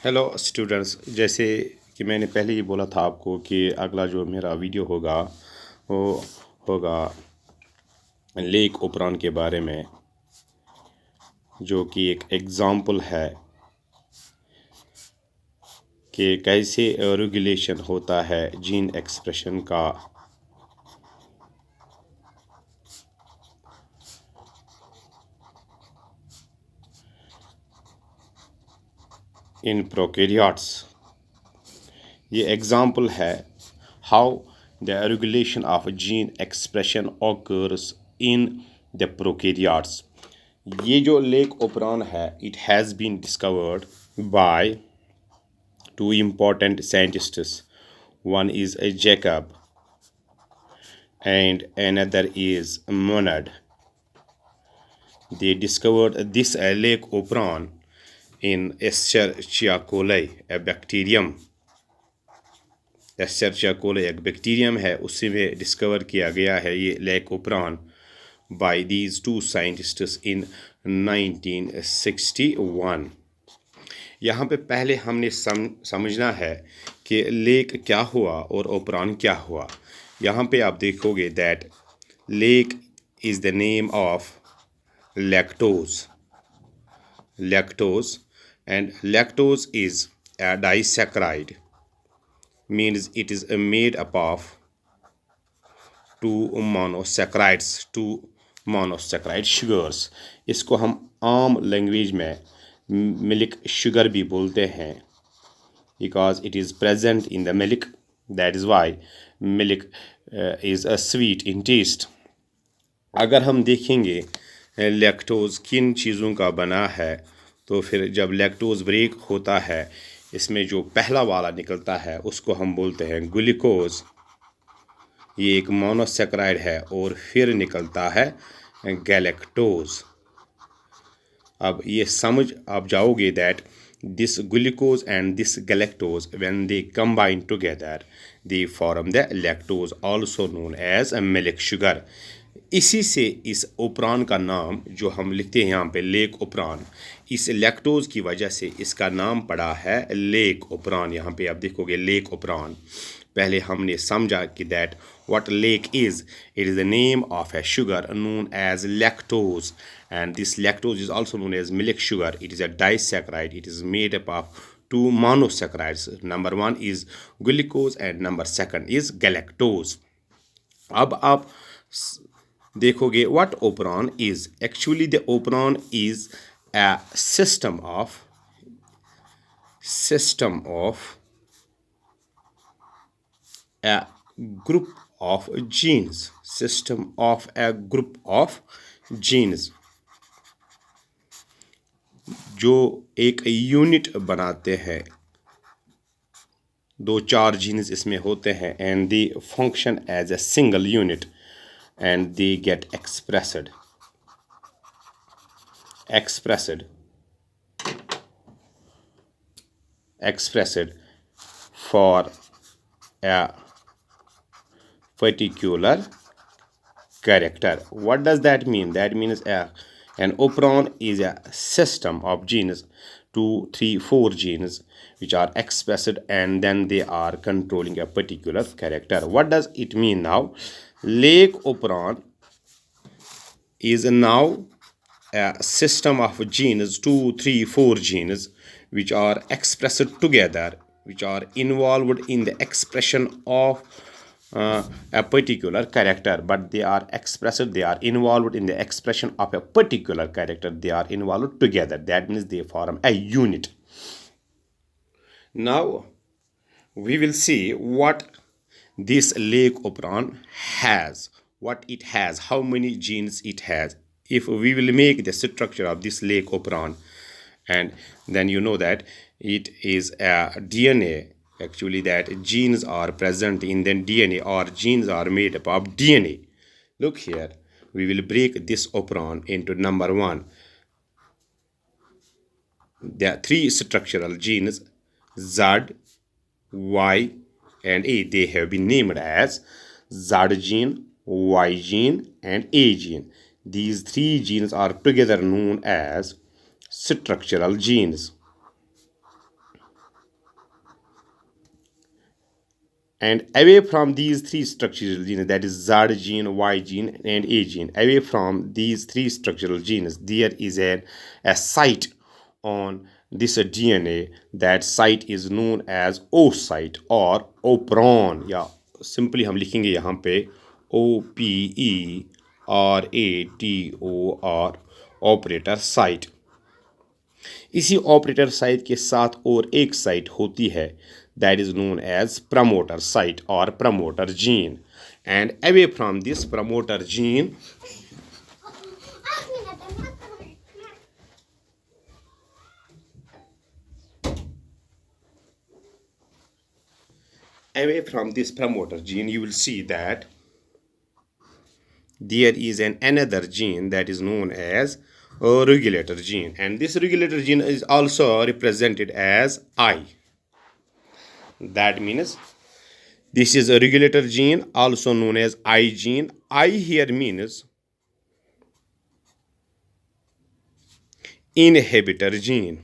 Hello students, जैसे कि मैंने पहले ही बोला था आपको कि अगला जो मेरा वीडियो होगा वो होगा लेक ओपरान के बारे में, जो कि एक एग्ज़ाम्पल है कि कैसे रेगुलेशन होता है जीन एक्सप्रेशन का इन प्रोकैरियोट्स। ये एग्ज़ाम्पल है how the regulation of gene expression occurs in the prokaryotes. ये जो लेक ओपरान है, it has been discovered by two important scientists. One is a Jacob and another is Monod. They discovered this lake operon in Escherichia coli, a bacterium. Escherichia coli एक bacterium है, उसी में discover किया गया है ये lake ओपरान by these two scientists in 1961. यहाँ पे पहले हमने समझना है कि लेक क्या हुआ और ओपरान क्या हुआ। यहाँ पे आप देखोगे that lake is the name of lactose and lactose is a disaccharide, means it is made up of two monosaccharide sugars. इसको हम आम लैंग्वेज में मिल्क शुगर भी बोलते हैं, because it is present in the milk. That is why milk is a sweet in taste. अगर हम देखेंगे लैक्टोज किन चीज़ों का बना है, तो फिर जब लैक्टोज ब्रेक होता है, इसमें जो पहला वाला निकलता है उसको हम बोलते हैं ग्लूकोज। ये एक मोनोसैकराइड है। और फिर निकलता है गैलेक्टोज। अब ये समझ आप जाओगे that this glucose and this galactose, when they combine together, they form the lactose, also known as a milk sugar. इसी से इस ओपरान का नाम जो हम लिखते हैं यहाँ पे लेक ओपरान, इस लैक्टोज की वजह से इसका नाम पड़ा है लेक ओपरान। यहाँ पे आप देखोगे लेक ओपरान। पहले हमने समझा कि that what lake is, it is the name of a sugar known as lactose, and this lactose is also known as milk sugar. It is a disaccharide. It is made up of two monosaccharides. Number one is glucose and number second is galactose. अब आप देखोगे what operon is. Actually the operon is a system of a group of genes, system of a group of genes, जो एक unit बनाते हैं। दो चार jeans इसमें होते हैं and they function as a single unit and they get expressed for a particular character. What does that mean? That means an operon is a system of genes, 2, 3, 4 genes which are expressed and then they are controlling a particular character. What does it mean now? Lake operon is now a system of genes, 2, 3, 4 genes which are expressed together, which are involved in the expression of a particular character, but they are involved in the expression of a particular character. They are involved together. That means they form a unit. Now we will see what this lake operon has, what it has, how many genes it has. If we will make the structure of this lake operon, and then you know that it is a DNA. Actually that genes are present in the DNA, or genes are made up of DNA. Look here, we will break this operon into number one. There are three structural genes, Z, Y and A. They have been named as Z gene, Y gene and A gene. These three genes are together known as structural genes. And away from these three structural genes, that is Z gene, Y gene, and A gene, away from these three structural genes, there is a site on this DNA. That site is known as O site or operon, या simply हम लिखेंगे यहाँ पे OPERATOR, operator site. इसी operator site के साथ और एक साइट होती है, that is known as promoter site or promoter gene. And away from this promoter gene, you will see that there is another gene that is known as a regulator gene, and this regulator gene is also represented as I. That means this is a regulator gene, also known as I gene. I here means inhibitor gene.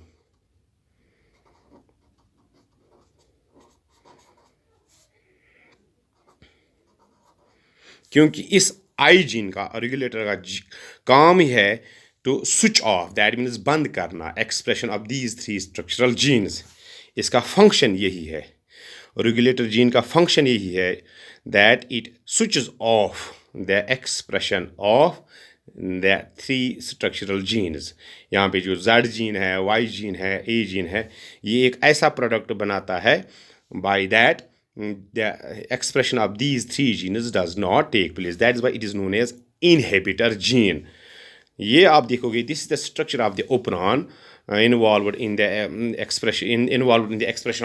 क्योंकि इस आई gene का regulator का काम ही है to switch off, that means बंद करना expression of these three structural genes. इसका फंक्शन यही है, रेगुलेटर जीन का फंक्शन यही है that it switches off the expression of the three structural genes. यहाँ पे जो जेड जीन है, वाई जीन है, ए जीन है, ये एक ऐसा प्रोडक्ट बनाता है by that the expression of these three genes does not take place. That is why it is known as inhibitor gene. ये आप देखोगे, this is the structure of the operon involved in the expression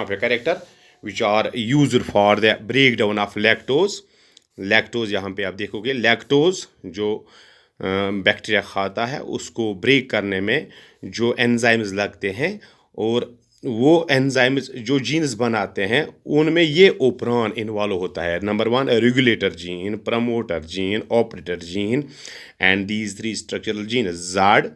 of a character which are used for the breakdown of lactose. lactose यहाँ पे आप देखोगे, lactose जो bacteria खाता है उसको ब्रेक करने में जो एंजाइम्स लगते हैं, और वो एंजाइम्स जो जीन्स बनाते हैं उनमें ये ओपरॉन इन्वॉल्व होता है। Number 1 regulator gene, promoter gene, operator gene, and these three structural gene Z,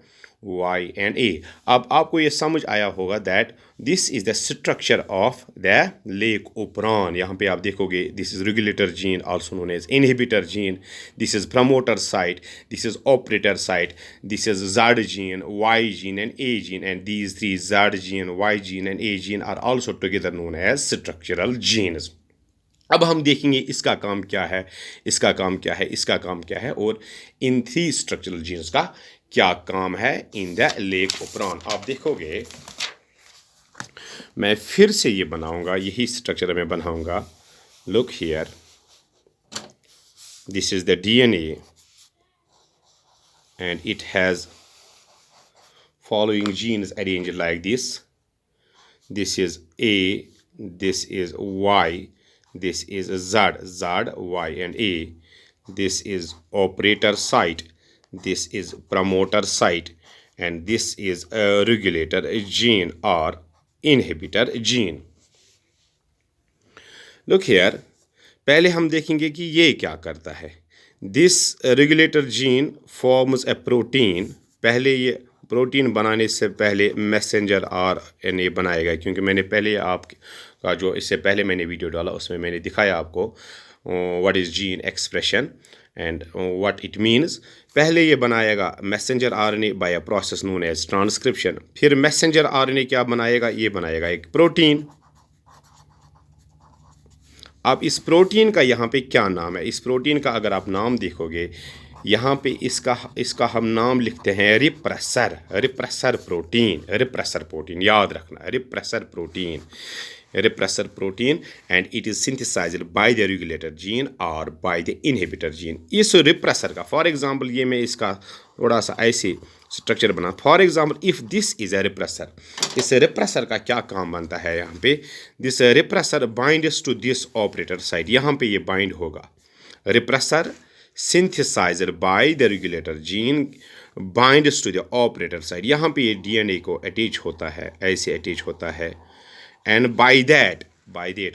Y and A। अब आपको ये समझ आया होगा that this is the structure of the lac operon. यहाँ पे आप देखोगे this is regulator gene also known as inhibitor gene, this is promoter site, this is operator site, this is Z gene, Y gene and A gene, and these three Z gene, Y gene and A gene are also together known as structural genes. अब हम देखेंगे इसका काम क्या है, इसका काम क्या है, इसका काम क्या है, और इन थ्री स्ट्रक्चरल जीन्स का क्या काम है इन द लेक ओपरॉन। आप देखोगे मैं फिर से ये बनाऊंगा, यही स्ट्रक्चर मैं बनाऊंगा। Look here, this is the DNA and it has following genes arranged like this. This is A, this is Y, this is Z, Y and A. This is operator site, this is promoter site, and this is a regulator gene or inhibitor gene. Look here, पहले हम देखेंगे कि ये क्या करता है। This regulator gene forms a protein। पहले ये प्रोटीन बनाने से पहले मैसेंजर RNA बनाएगा, क्योंकि मैंने पहले आपका जो इससे पहले मैंने वीडियो डाला उसमें मैंने दिखाया आपको what is gene expression and what it means. पहले ये बनाएगा messenger RNA by a process known as transcription. फिर मैसेंजर RNA क्या बनाएगा, ये बनाएगा एक प्रोटीन। अब इस प्रोटीन का यहाँ पे क्या नाम है, इस प्रोटीन का अगर आप नाम देखोगे यहाँ पे इसका हम नाम लिखते हैं रिप्रेसर प्रोटीन, याद रखना, repressor protein, and it is synthesized by the regulator gene or by the inhibitor gene। इस रिप्रेसर का फॉर एग्जांपल ये मैं इसका थोड़ा सा ऐसे स्ट्रक्चर बना। For example if this is a repressor, इस रिप्रेसर का क्या काम बनता है, यहाँ पे this repressor binds to this operator site. यहाँ पे ये बाइंड होगा, repressor synthesized by the regulator gene binds to the operator site। यहाँ पे ये DNA को अटैच होता है, ऐसे अटैच होता है, एंड बाय दैट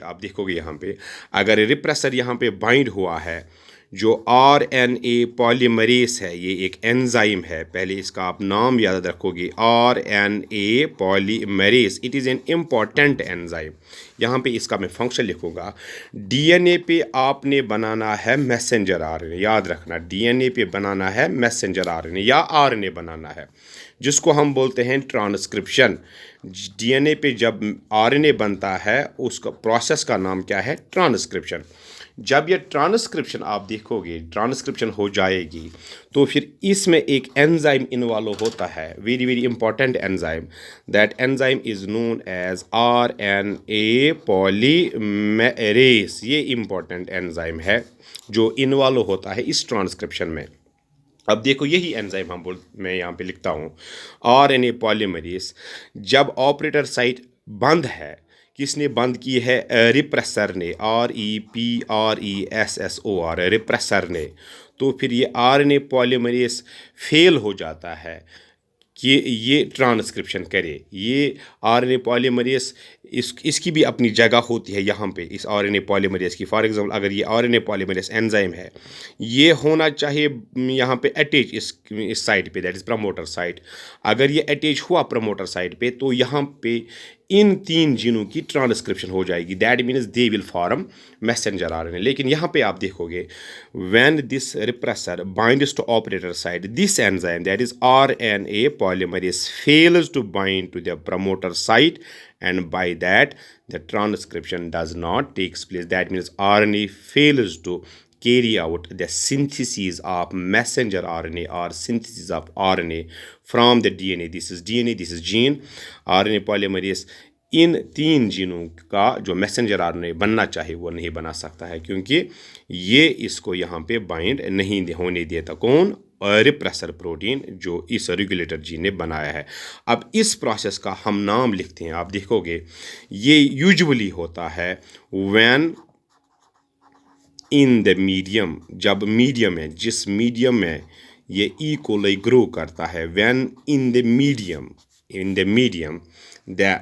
आप देखोगे यहाँ पे अगर रिप्रेसर यहाँ पे बाइंड हुआ है जो RNA पॉलीमरेज है, ये एक एंजाइम है। पहले इसका आप नाम याद रखोगे, RNA polymerase. It is an important enzyme. यहाँ पे इसका मैं फंक्शन लिखूँगा। DNA पे आपने बनाना है मैसेंजर RNA, याद रखना, DNA पे बनाना है मैसेंजर RNA या RNA बनाना है, जिसको हम बोलते हैं ट्रांसक्रिप्शन। DNA पे जब RNA बनता है उसका प्रोसेस का नाम क्या है? ट्रांसक्रिप्शन। जब ये ट्रांसक्रिप्शन आप देखोगे, ट्रांसक्रिप्शन हो जाएगी, तो फिर इसमें एक एंजाइम इन्वॉल्व होता है, very very important enzyme. That enzyme is known as RNA polymerase. ये इंपॉर्टेंट एंजाइम है जो इन्वॉल्व होता है इस ट्रांसक्रिप्शन में। अब देखो यही एंजाइम मैं यहाँ पे लिखता हूँ, RNA पॉलीमरेज। जब ऑपरेटर साइट बंद है, किसने बंद की है? रिप्रेसर ने, REPRESSOR, रिप्रेसर ने। तो फिर ये RNA पॉलीमरेज फेल हो जाता है कि ये ट्रांसक्रिप्शन करे। ये RNA पॉलीमरेज इसकी भी अपनी जगह होती है यहाँ पे, इस RNA पॉलीमरेज की। फॉर एग्जांपल अगर ये RNA पॉलीमरेज एंजाइम है, ये होना चाहिए यहाँ पे अटैच इस साइट पे, दैट इज़ प्रमोटर साइट। अगर ये अटैच हुआ प्रमोटर साइट पे, तो यहाँ पे इन 3 जीनों की ट्रांसक्रिप्शन हो जाएगी। That means they will form messenger RNA। लेकिन यहाँ पे आप देखोगे, when this repressor binds to operator site, this enzyme that is RNA polymerase fails to bind to the promoter site, and by that the transcription does not takes place. That means RNA fails to carry out the synthesis of messenger RNA or synthesis of RNA from the DNA. This is DNA, this is gene. RNA polymerase इन 3 जीनों का जो messenger RNA बनना चाहिए वो नहीं बना सकता है, क्योंकि ये इसको यहाँ पे बाइंड नहीं होने देता। कौन? रिप्रेसर प्रोटीन जो इस रेगुलेटर जीन ने बनाया है। अब इस प्रोसेस का हम नाम लिखते हैं। आप देखोगे ये यूजुअली होता है व्हेन इन द मीडियम, जब मीडियम है, जिस मीडियम में ये ई कोलाई ग्रो करता है, when in the medium the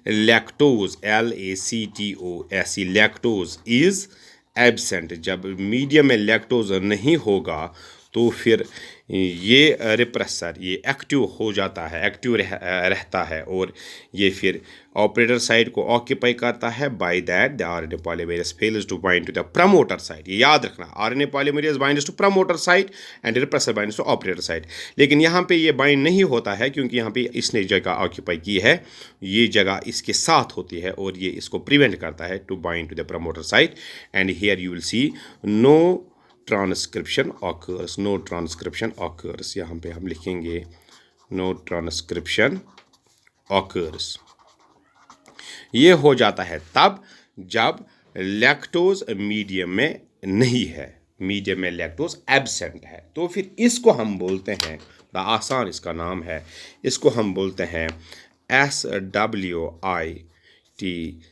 lactose, LACTOSE, lactose is absent. जब मीडियम में लैक्टोज नहीं होगा तो फिर ये रिप्रेसर ये एक्टिव हो जाता है, एक्टिव रहता है, और ये फिर ऑपरेटर साइट को ऑक्यूपाई करता है। By that the RNA polymerase fails to bind to the promoter site। ये याद रखना, RNA polymerase binds to promoter site and repressor binds to operator site। लेकिन यहाँ पे ये बाइंड नहीं होता है, क्योंकि यहाँ पे इसने जगह ऑक्यूपाई की है, ये जगह इसके साथ होती है, और ये इसको प्रिवेंट करता है to bind to the promoter site. And here you will see no transcription occurs, no transcription occurs. यहाँ पे हम लिखेंगे नो ट्रांसक्रिप्शन ऑकर्स। ये हो जाता है तब जब लैक्टोज मीडियम में नहीं है, मीडियम में लैक्टोज एब्सेंट है। तो फिर इसको हम बोलते हैं, बड़ा आसान इसका नाम है, इसको हम बोलते हैं SWIT,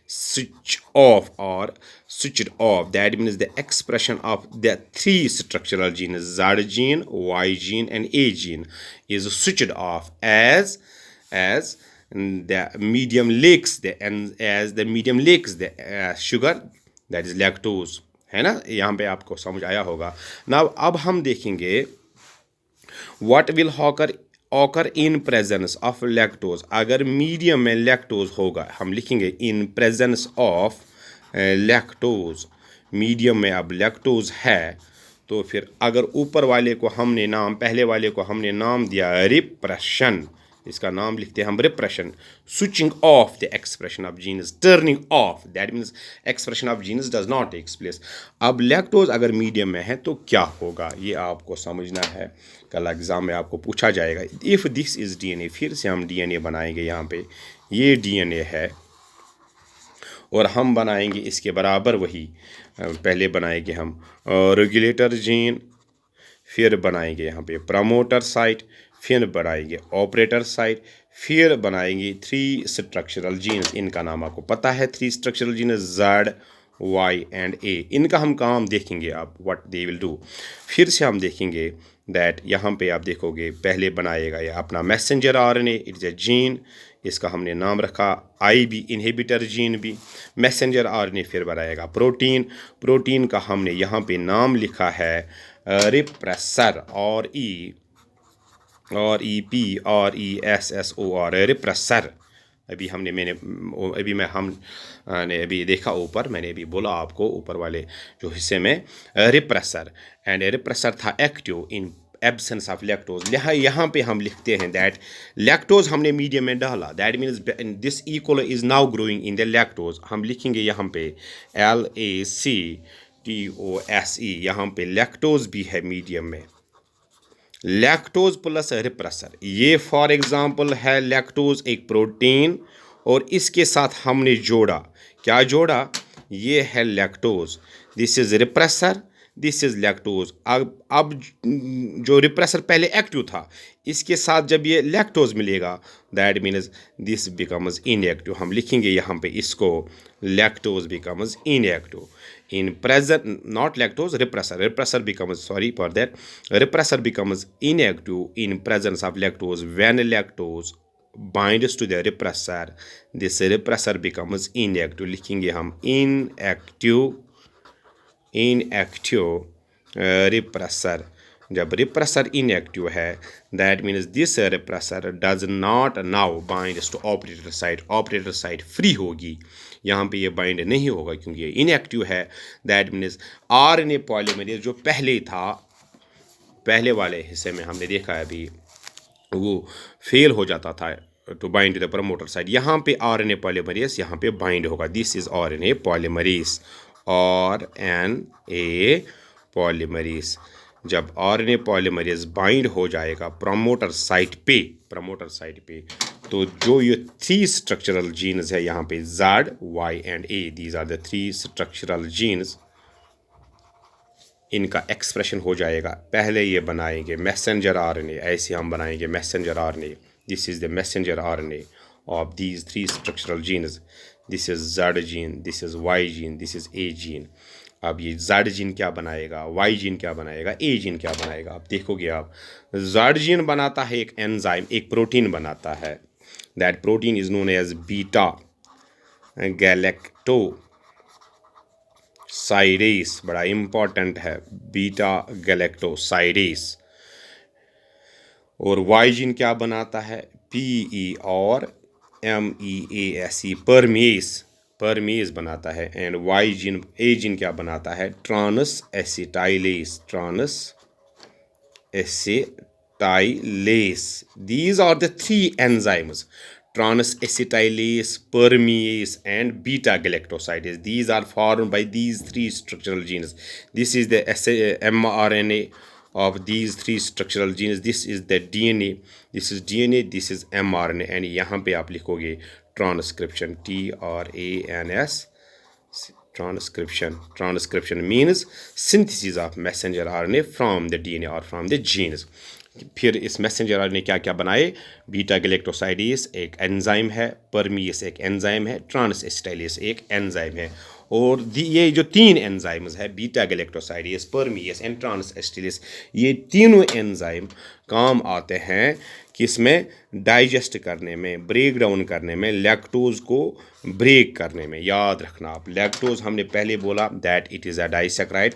switch off or switched off. That means the expression of the 3 structural genes, Z gene, Y gene and A gene is switched off as the medium lacks the sugar, that is lactose, है ना। यहाँ पे आपको समझ आया होगा। Now अब हम देखेंगे what will occur in presence of lactose। अगर मीडियम में लैक्टोज होगा, हम लिखेंगे in presence of lactose. Medium में अब लैक्टोज है, तो फिर अगर ऊपर वाले को हमने नाम, पहले वाले को हमने नाम दिया रिप्रेशन, इसका नाम लिखते हैं हम repression. Switching off the expression of genes, turning off, that means expression of genes does not takes place. अब लैक्टोज अगर मीडियम में है तो क्या होगा, ये आपको समझना है, कल एग्जाम में आपको पूछा जाएगा। इफ़ दिस इज़ DNA, फिर से हम DNA बनाएंगे। यहाँ पे ये DNA है और हम बनाएंगे इसके बराबर वही, पहले बनाएंगे हम रेगुलेटर जीन, फिर बनाएंगे यहाँ पे प्रमोटर साइट, फिर बनाएंगे ऑपरेटर साइट, फिर बनाएंगे 3 स्ट्रक्चरल जीन्स। इनका नाम आपको पता है, 3 structural jeans Z, Y and A, इनका हम काम देखेंगे आप व्हाट दे विल डू। फिर से हम देखेंगे दैट यहाँ पे आप देखोगे पहले बनाएगा ये अपना messenger RNA, it is a gene, इसका हमने नाम रखा IB इनहिबिटर जीन भी। मैसेंजर RNA फिर बनाएगा प्रोटीन, प्रोटीन का हमने यहाँ पे नाम लिखा है रिप्रेसर, REPRESSOR रिप्रेसर। अभी मैं हम ने अभी देखा ऊपर, मैंने अभी बोला आपको ऊपर वाले जो हिस्से में रिप्रेसर, एंड रिप्रेसर था active in absence of lactose. यहाँ पे हम लिखते हैं दैट लैक्टोज हमने मीडियम में डाला, that means this equal is now growing in the lactose. हम लिखेंगे यहाँ पे LACTOSE, यहाँ पे लैक्टोज भी है मीडियम में, लैक्टोज प्लस रिप्रेसर। ये फॉर एग्जांपल है लैक्टोज एक प्रोटीन, और इसके साथ हमने जोड़ा, क्या जोड़ा, ये है lactose, this is repressor, this is lactose. अब जो रिप्रेसर पहले एक्टिव था, इसके साथ जब ये लैक्टोज मिलेगा that means this becomes inactive. हम लिखेंगे यहाँ पे इसको lactose becomes inactive in present, not lactose, repressor becomes, sorry for that, repressor becomes inactive in presence of lactose. When lactose binds to the repressor, this repressor becomes inactive। लिखेंगे हम inactive repressor। जब repressor inactive है that means this repressor does not now binds to operator site, operator site free होगी, यहाँ पे ये bind नहीं होगा क्योंकि ये इनएक्टिव है। दैट मीन्स RNA पॉलीमरेज जो पहले था, पहले वाले हिस्से में हमने देखा है अभी, वो फेल हो जाता था to bind the promoter site, यहाँ पे RNA पॉलीमरेज यहाँ पे बाइंड होगा। This is RNA polymerase, RNA polymerase. जब RNA पॉलीमरेज बाइंड हो जाएगा प्रमोटर साइट पे, तो जो ये 3 स्ट्रक्चरल जीन्स है यहाँ पे Z, Y and A, these are the 3 structural genes, इनका एक्सप्रेशन हो जाएगा। पहले ये बनाएंगे मैसेंजर RNA, ऐसे हम बनाएंगे messenger RNA, this is the messenger RNA of these 3 structural jeans, this is Z gene, this is Y gene, this is A gene. अब ये Z जीन क्या बनाएगा, Y जीन क्या बनाएगा, A जीन क्या बनाएगा, आप देखोगे आप Z जीन बनाता है एक एंजाइम, एक प्रोटीन बनाता है, that protein is known as beta galactosidase, बड़ा इंपॉर्टेंट है बीटा गैलेक्टोसाइडेस। और Y जीन क्या बनाता है, PERMEASE परमेज बनाता है, एंड A जीन क्या बनाता है, transacetylase. These are the 3 enzymes, transacetylase, permease and beta galactosidase. These are formed by these 3 structural genes. This is the mRNA of these 3 structural genes. This is the DNA. This is DNA. This is mRNA. And यहाँ पे आप लिखोगे transcription, TRANS, transcription means synthesis of messenger RNA from the DNA or from the genes। फिर इस messenger RNA क्या क्या बनाए, beta galactosidase एक एंजाइम है, परमीस एक एंजाइम है, ट्रांस एसिटाइलेस एक एंजाइम है। और ये जो 3 एंजाइम्स है, beta galactosidase, Parmish and trans acetylase, ये तीनों एंजाइम काम आते हैं किसमें, डाइजेस्ट करने में, ब्रेक डाउन करने में, लैक्टोज को ब्रेक करने में। याद रखना आप, लैक्टोज हमने पहले बोला that it is a disaccharide,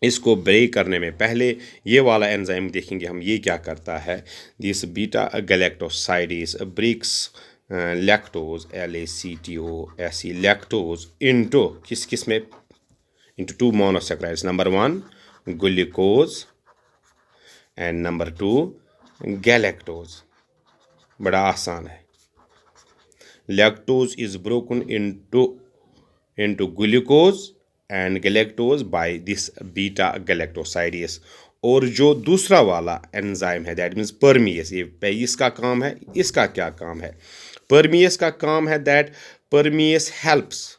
इसको ब्रेक करने में पहले ये वाला एंजाइम देखेंगे हम, ये क्या करता है, this beta galactosidase breaks lactose LACTOSE lactose into किस में, into 2 monosaccharides, number 1 glucose and number 2 galactose. बड़ा आसान है, lactose is broken into glucose and galactose by this beta galactosidase. और जो दूसरा वाला एंजाइम है दैट मीन्स परमीएस, ये इसका काम है, इसका क्या काम है, परमीएस का काम है दैट परमीएस हेल्प्स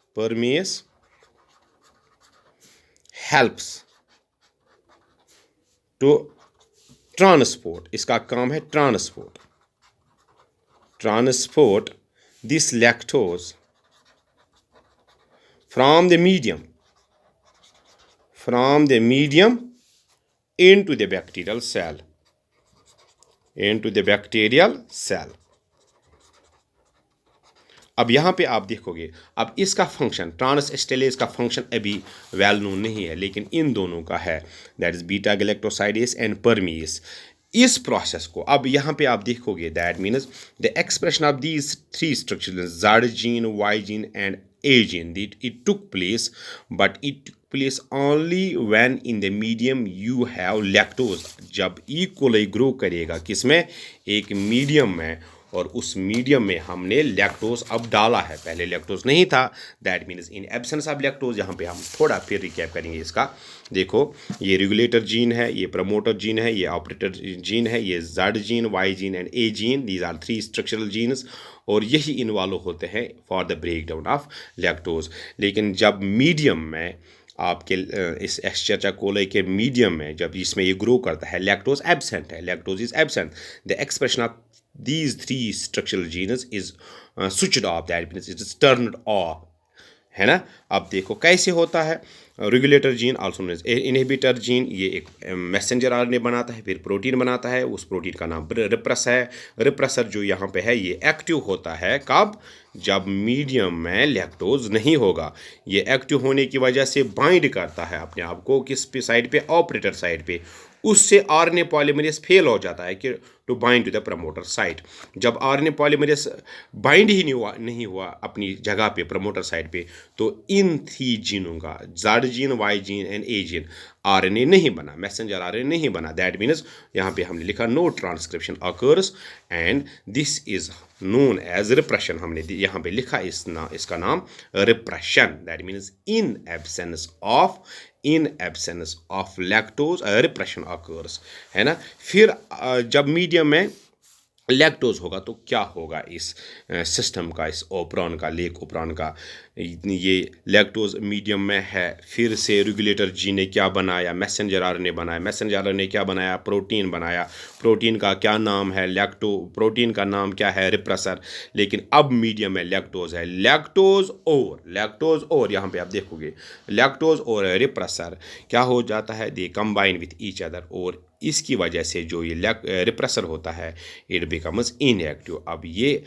टू ट्रांसपोर्ट, इसका काम है transport this lactose from the medium into the bacterial cell. अब यहाँ पे आप देखोगे, अब इसका फंक्शन ट्रांसएस्टेलेज का फंक्शन अभी वेल नोन नहीं है, लेकिन इन दोनों का है, that is beta galactosidase and permease. इस प्रोसेस को अब यहाँ पे आप देखोगे, that means the expression of these three structures Z gene, Y gene and A gene, it took place, but it took place only when in the medium you have lactose. जब E coli grow करेगा किसमें, एक medium में, और उस medium में हमने lactose अब डाला है, पहले लैक्टोज नहीं था. That means in absence of lactose. यहाँ पे हम थोड़ा फिर रिकैप करेंगे इसका. देखो, ये रेगुलेटर जीन है, ये प्रमोटर जीन है, ये ऑपरेटर जीन है, ये Z gene, Y gene and A gene. These are three structural genes, और यही इन्वॉल्व होते हैं for the break down of lactose. लेकिन जब मीडियम में आपके इस एस्चेरिचिया कोलाई के मीडियम में जब इसमें ये ग्रो करता है, लैक्टोज एब्सेंट है, lactose is absent, the expression of these three structural genes is switched off, that means it is turned off, है ना. अब देखो कैसे होता है. Regulator gene also known as inhibitor gene, ये एक मैसेंजर आरएनए बनाता है, फिर प्रोटीन बनाता है, उस प्रोटीन का नाम रिप्रेस है. रिप्रेसर जो यहाँ पे है ये एक्टिव होता है कब, जब मीडियम में लैक्टोज नहीं होगा. ये एक्टिव होने की वजह से बाइंड करता है अपने आप को किस पे साइड पे, ऑपरेटर साइड पे. उससे आरएनए पॉलीमरेज फेल हो जाता है कि to bind to the promoter site. जब आरएनए पॉलीमरेज बाइंड ही नहीं हुआ अपनी जगह पे प्रमोटर साइट पे, तो इन थ्री जीनों का Z gene, Y gene and A gene RNA नहीं बना, मैसेंजर आरएनए नहीं बना. दैट मीन्स यहाँ पे हमने लिखा no transcription occurs and this is known as repression. हमने यहाँ पे लिखा इसका नाम repression. That means in absence of lactose repression occurs, है ना. फिर जब मीडियम में लैक्टोज होगा तो क्या होगा इस सिस्टम का, इस ओपरॉन का, लेक ओपरॉन का. ये लैक्टोज मीडियम में है, फिर से रेगुलेटर जी ने क्या बनाया, मैसेंजर आरएनए बनाया, मैसेंजर आरएनए क्या बनाया, प्रोटीन बनाया. प्रोटीन का क्या नाम है, प्रोटीन का नाम क्या है, रिप्रेसर. लेकिन अब मीडियम में लैक्टोज है, लैक्टोज और यहाँ पे आप देखोगे लैक्टोज और रिप्रेसर क्या हो जाता है, they combine with each other, और इसकी वजह से जो ये रिप्रेसर होता है इट बिकम्स इनएक्टिव. अब ये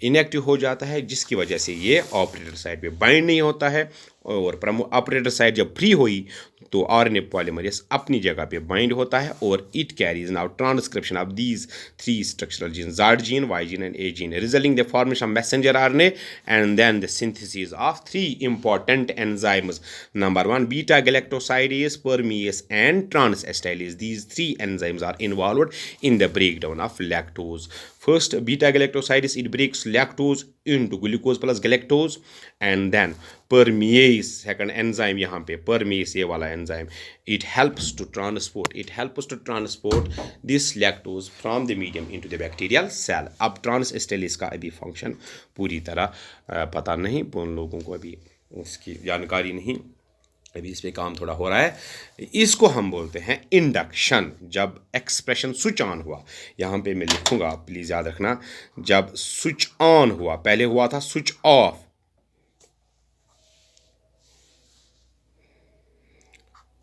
इनएक्टिव हो जाता है, जिसकी वजह से ये ऑपरेटर साइड पे बाइंड नहीं होता है, और ऑपरेटर साइड जब फ्री हुई तो आरएनए पॉलीमरेज अपनी जगह पे बाइंड होता है, और it carries now transcription of these three structural gene, Z gene, Y gene and A gene, resulting the formation of messenger RNA and then the synthesis of three important enzymes. Number 1 beta galactosidase, permease and transacetylase. These three enzymes are involved in the breakdown of lactose. First, beta galactosidase, it breaks lactose into glucose plus galactose, and then permease, second enzyme यहाँ पे permease ये वाला enzyme, it helps to transport this lactose from the medium into the bacterial cell. अब ट्रांसएस्टेलेज का अभी function पूरी तरह पता नहीं, उन लोगों को अभी उसकी जानकारी नहीं, अभी इस पे काम थोड़ा हो रहा है. इसको हम बोलते हैं इंडक्शन. जब एक्सप्रेशन स्विच ऑन हुआ, यहाँ पे मैं लिखूंगा, प्लीज याद रखना, जब स्विच ऑन हुआ, पहले हुआ था स्विच ऑफ,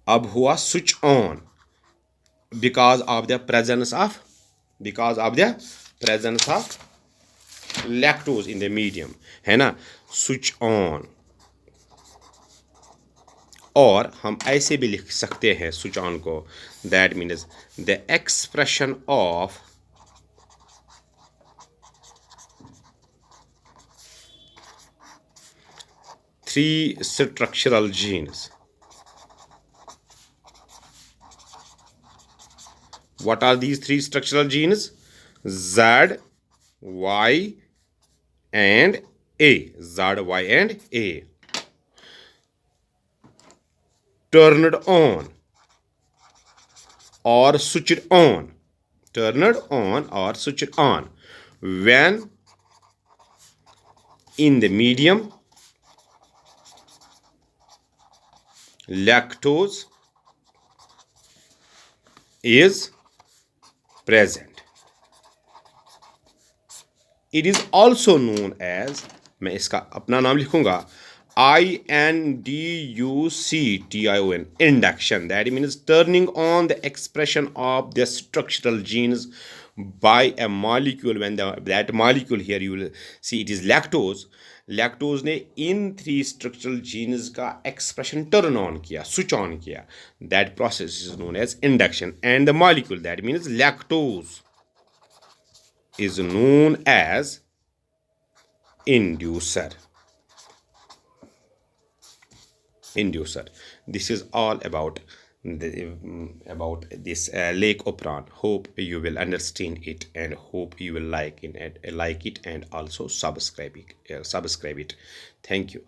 अब हुआ switch on, because of the presence of lactose in the medium, है ना. Switch on. और हम ऐसे भी लिख सकते हैं स्विच ऑन को, that means the expression of three structural jeans. What are these three structural genes? Z, Y and A. Z, Y and A. Turned on or switched on. Turned on or switched on when in the medium lactose is present. It is also known as, मैं इसका अपना नाम लिखूंगा, induction. Induction. That means turning on the expression of the structural genes by a molecule. When that molecule here, you will see it is lactose. Lactose ने in three structural genes का expression turn on किया, switch on किया. That process is known as induction. And the molecule that means lactose is known as inducer. This is all about this Lake Operon. Hope you will understand it and hope you will like it and also subscribe it. Thank you.